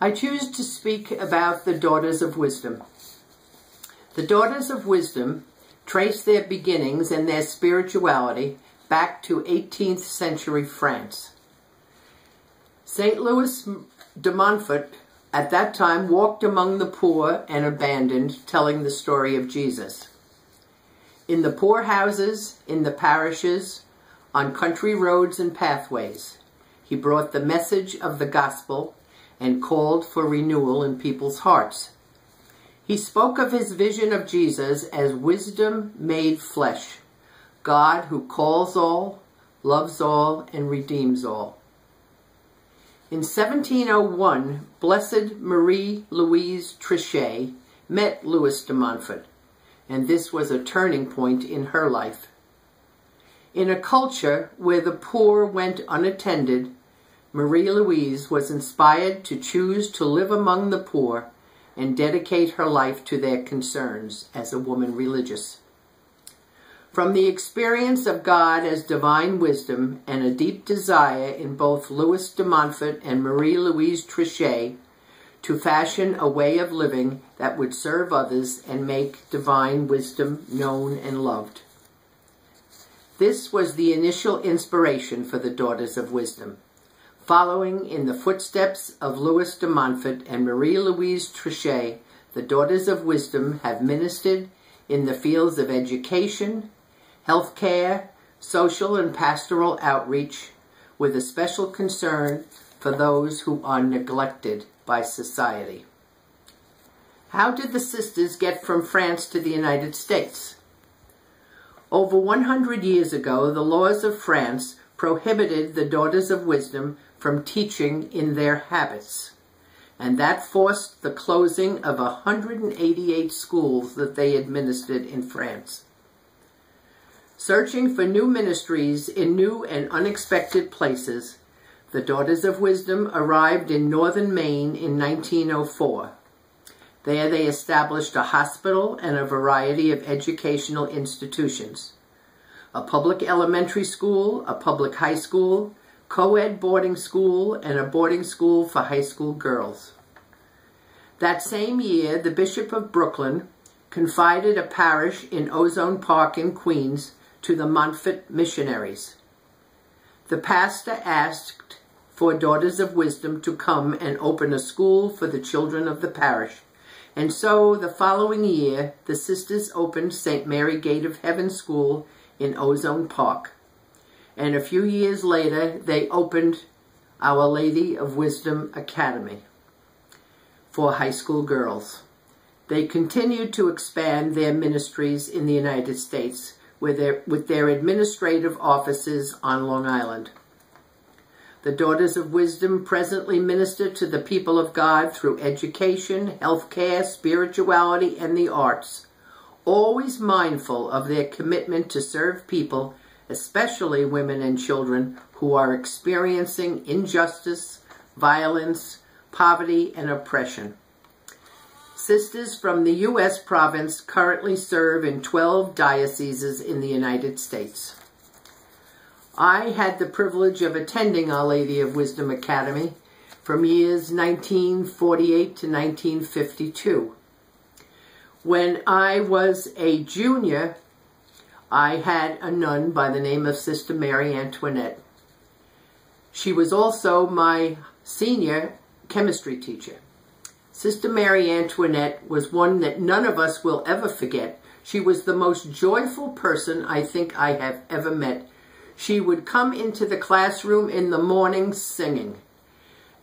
I choose to speak about the Daughters of Wisdom. The Daughters of Wisdom trace their beginnings and their spirituality back to 18th century France. St. Louis de Montfort at that time walked among the poor and abandoned, telling the story of Jesus. In the poor houses, in the parishes, on country roads and pathways, he brought the message of the gospel and called for renewal in people's hearts. He spoke of his vision of Jesus as wisdom made flesh, God who calls all, loves all, and redeems all. In 1701, Blessed Marie-Louise Trichet met Louis de Montfort, and this was a turning point in her life. In a culture where the poor went unattended, Marie-Louise was inspired to choose to live among the poor and dedicate her life to their concerns as a woman religious. From the experience of God as divine wisdom and a deep desire in both Louis de Montfort and Marie-Louise Trichet to fashion a way of living that would serve others and make divine wisdom known and loved. This was the initial inspiration for the Daughters of Wisdom. Following in the footsteps of Louis de Montfort and Marie-Louise Trichet, the Daughters of Wisdom have ministered in the fields of education, healthcare, social and pastoral outreach, with a special concern for those who are neglected by society. How did the sisters get from France to the United States? Over 100 years ago, the laws of France prohibited the Daughters of Wisdom from teaching in their habits, and that forced the closing of 188 schools that they administered in France. Searching for new ministries in new and unexpected places, the Daughters of Wisdom arrived in northern Maine in 1904. There they established a hospital and a variety of educational institutions. A public elementary school, a public high school, co-ed boarding school, and a boarding school for high school girls. That same year, the Bishop of Brooklyn confided a parish in Ozone Park in Queens to the Montfort missionaries. The pastor asked for Daughters of Wisdom to come and open a school for the children of the parish, and so the following year, the sisters opened St. Mary Gate of Heaven School in Ozone Park. And a few years later, they opened Our Lady of Wisdom Academy for high school girls. They continued to expand their ministries in the United States with their administrative offices on Long Island. The Daughters of Wisdom presently minister to the people of God through education, healthcare, spirituality, and the arts, always mindful of their commitment to serve people, especially women and children who are experiencing injustice, violence, poverty, and oppression. Sisters from the U.S. province currently serve in 12 dioceses in the United States. I had the privilege of attending Our Lady of Wisdom Academy from years 1948 to 1952. When I was a junior, I had a nun by the name of Sister Mary Antoinette. She was also my senior chemistry teacher. Sister Mary Antoinette was one that none of us will ever forget. She was the most joyful person I think I have ever met. She would come into the classroom in the morning singing.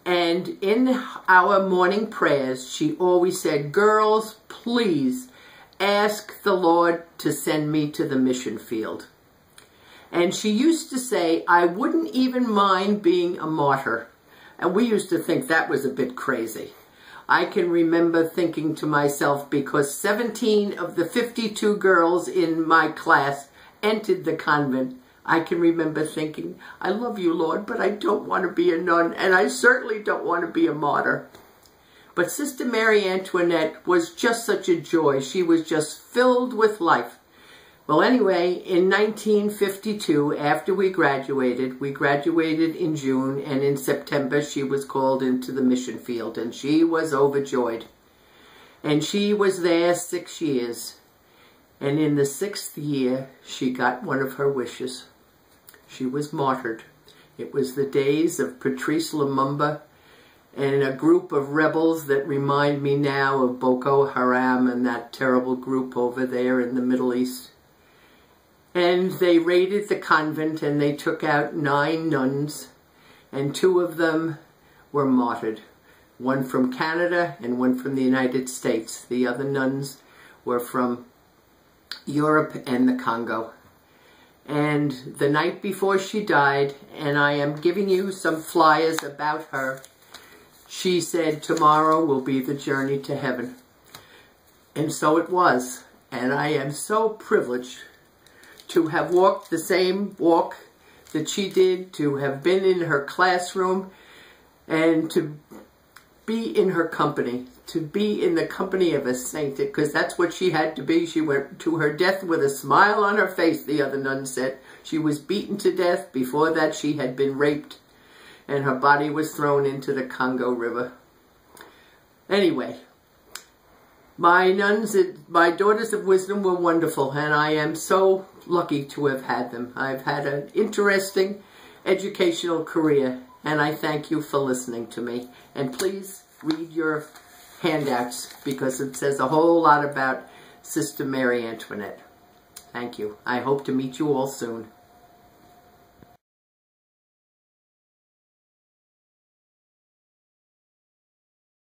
And in our morning prayers, she always said, "Girls, please ask the Lord to send me to the mission field." And she used to say, "I wouldn't even mind being a martyr." And we used to think that was a bit crazy. I can remember thinking to myself, because 17 of the 52 girls in my class entered the convent, I can remember thinking, "I love you, Lord, but I don't want to be a nun, and I certainly don't want to be a martyr." But Sister Mary Antoinette was just such a joy. She was just filled with life. Well, anyway, in 1952, after we graduated in June, and in September she was called into the mission field, and she was overjoyed. And she was there 6 years. And in the 6th year, she got one of her wishes. She was martyred. It was the days of Patrice Lumumba and a group of rebels that remind me now of Boko Haram and that terrible group over there in the Middle East. And they raided the convent and they took out 9 nuns, and 2 of them were martyred. One from Canada and one from the United States. The other nuns were from Europe and the Congo. And the night before she died, and I am giving you some flyers about her, she said, "Tomorrow will be the journey to heaven." And so it was. And I am so privileged to have walked the same walk that she did, to have been in her classroom, and to be in her company, to be in the company of a saint, because that's what she had to be. She went to her death with a smile on her face, the other nun said. She was beaten to death. Before that, she had been raped, and her body was thrown into the Congo River. Anyway, my nuns, my daughters of wisdom were wonderful, and I am so lucky to have had them. I've had an interesting educational career, and I thank you for listening to me. And please read your handouts, because it says a whole lot about Sister Mary Antoinette. Thank you. I hope to meet you all soon.